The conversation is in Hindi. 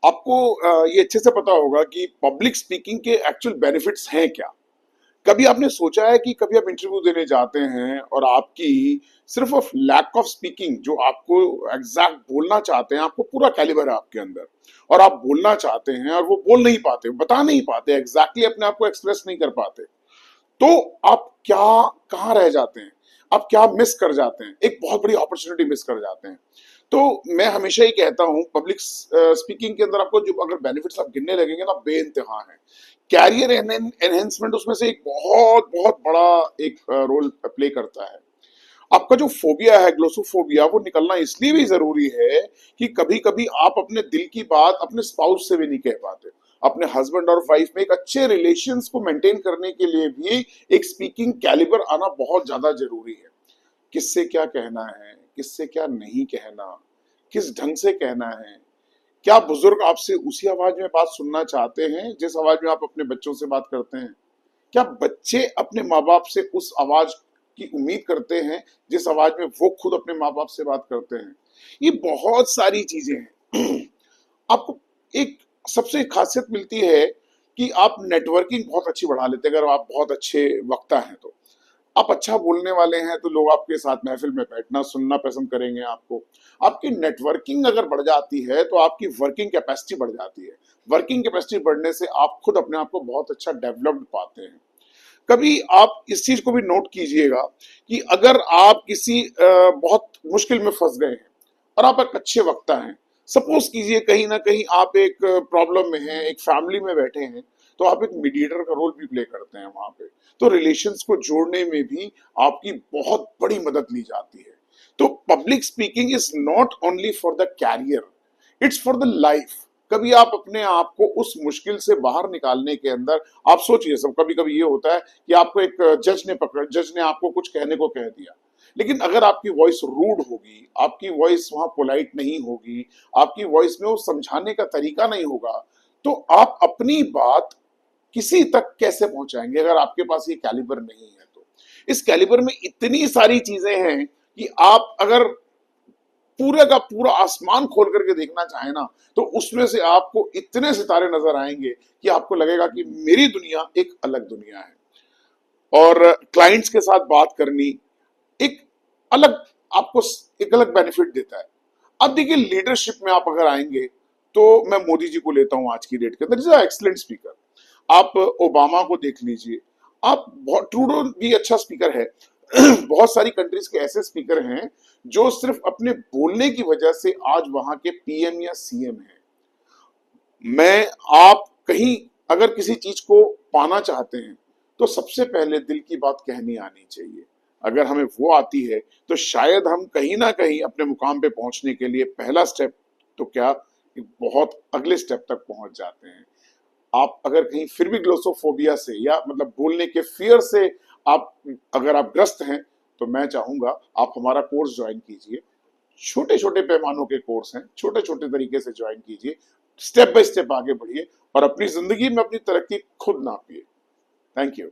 आपको ये अच्छे से पता होगा कि पब्लिक स्पीकिंग के एक्चुअल बेनिफिट्स हैं क्या। कभी आपने सोचा है कि कभी आप इंटरव्यू देने जाते हैं और आपकी सिर्फ ऑफ लैक ऑफ स्पीकिंग, जो आपको एग्जैक्ट बोलना चाहते हैं, आपको पूरा कैलिबर है आपके अंदर और आप बोलना चाहते हैं और वो बोल नहीं पाते, बता नहीं पाते, एग्जैक्टली अपने आप को एक्सप्रेस नहीं कर पाते, तो आप क्या, कहाँ रह जाते हैं, आप क्या मिस कर जाते हैं, एक बहुत बड़ी अपॉर्चुनिटी मिस कर जाते हैं। तो मैं हमेशा ही कहता हूं पब्लिक स्पीकिंग के अंदर आपको जो अगर बेनिफिट्स आप गिनने लगेंगे ना, बेइंतहा है। कैरियर एनहेंसमेंट उसमें से एक बहुत बहुत बड़ा एक रोल प्ले करता है। आपका जो फोबिया है, ग्लोसोफोबिया, वो निकलना इसलिए भी जरूरी है कि कभी कभी आप अपने दिल की बात अपने स्पाउस से भी नहीं कह पाते। अपने हस्बैंड और वाइफ में एक अच्छे रिलेशंस को मेंटेन करने के लिए भी एक स्पीकिंग कैलिबर आना बहुत ज्यादा जरूरी है। किससे क्या कहना है, किससे क्या नहीं कहना, किस ढंग से कहना है। क्या बुजुर्ग आपसे उसी आवाज में बात सुनना चाहते हैं जिस आवाज में आप अपने बच्चों से बात करते हैं? क्या बच्चे अपने माँ बाप से उस आवाज की उम्मीद करते हैं जिस आवाज में वो खुद अपने माँ बाप से बात करते हैं? ये बहुत सारी चीजें हैं। आपको एक सबसे खासियत मिलती है कि आप नेटवर्किंग बहुत अच्छी बढ़ा लेते हैं अगर आप बहुत अच्छे वक्ता हैं तो। आप अच्छा बोलने वाले हैं तो लोग आपके साथ महफिल में बैठना, सुनना पसंद करेंगे आपको। आपकी नेटवर्किंग अगर बढ़ जाती है तो आपकी वर्किंग कैपेसिटी बढ़ जाती है। वर्किंग कैपेसिटी बढ़ने से आप खुद अपने आप को बहुत अच्छा डेवलप्ड पाते हैं। कभी आप इस चीज को भी नोट कीजिएगा कि अगर आप किसी बहुत मुश्किल में फंस गए हैं और आप एक अच्छे वक्ता हैं, सपोज कीजिए कहीं ना कहीं आप एक प्रॉब्लम में हैं, एक फैमिली में बैठे हैं, तो आप एक मीडिएटर का रोल भी प्ले करते हैं वहां पे। तो रिलेशंस को जोड़ने में भी आपकी बहुत बड़ी मदद ली जाती है। तो public speaking is not only for the career, it's for the life. कभी आप अपने आप को उस मुश्किल से बाहर निकालने के अंदर, आप सोचिए, सब कभी कभी ये होता है कि आपको एक जज ने आपको कुछ कहने को कह दिया, लेकिन अगर आपकी वॉइस रूड होगी, आपकी वॉइस वहां पोलाइट नहीं होगी, आपकी वॉइस में वो समझाने का तरीका नहीं होगा, तो आप अपनी बात किसी तक कैसे पहुंचाएंगे अगर आपके पास ये कैलिबर नहीं है तो। इस कैलिबर में इतनी सारी चीजें हैं कि आप अगर पूरे का पूरा आसमान खोल करके देखना चाहे ना, तो उसमें से आपको इतने सितारे नजर आएंगे कि आपको लगेगा कि मेरी दुनिया एक अलग दुनिया है। और क्लाइंट्स के साथ बात करनी एक अलग, आपको एक अलग बेनिफिट देता है। अब देखिए, लीडरशिप में आप अगर आएंगे तो मैं मोदी जी को लेता हूं आज की डेट के अंदर, इज एक्सलेंट स्पीकर। आप ओबामा को देख लीजिए, आप बहुत, ट्रूडो भी अच्छा स्पीकर है। बहुत सारी कंट्रीज के ऐसे स्पीकर हैं जो सिर्फ अपने बोलने की वजह से आज वहां के पीएम या सीएम हैं। मैं, आप कहीं अगर किसी चीज को पाना चाहते हैं तो सबसे पहले दिल की बात कहनी आनी चाहिए। अगर हमें वो आती है तो शायद हम कहीं ना कहीं अपने मुकाम पे पहुंचने के लिए पहला स्टेप तो क्या, एक बहुत अगले स्टेप तक पहुंच जाते हैं। आप अगर कहीं फिर भी ग्लोसोफोबिया से या मतलब बोलने के फियर से आप, अगर आप ग्रस्त हैं, तो मैं चाहूंगा आप हमारा कोर्स ज्वाइन कीजिए। छोटे छोटे पैमानों के कोर्स हैं, छोटे छोटे तरीके से ज्वाइन कीजिए, स्टेप बाय स्टेप आगे बढ़िए और अपनी जिंदगी में अपनी तरक्की खुद नापिए। Thank you.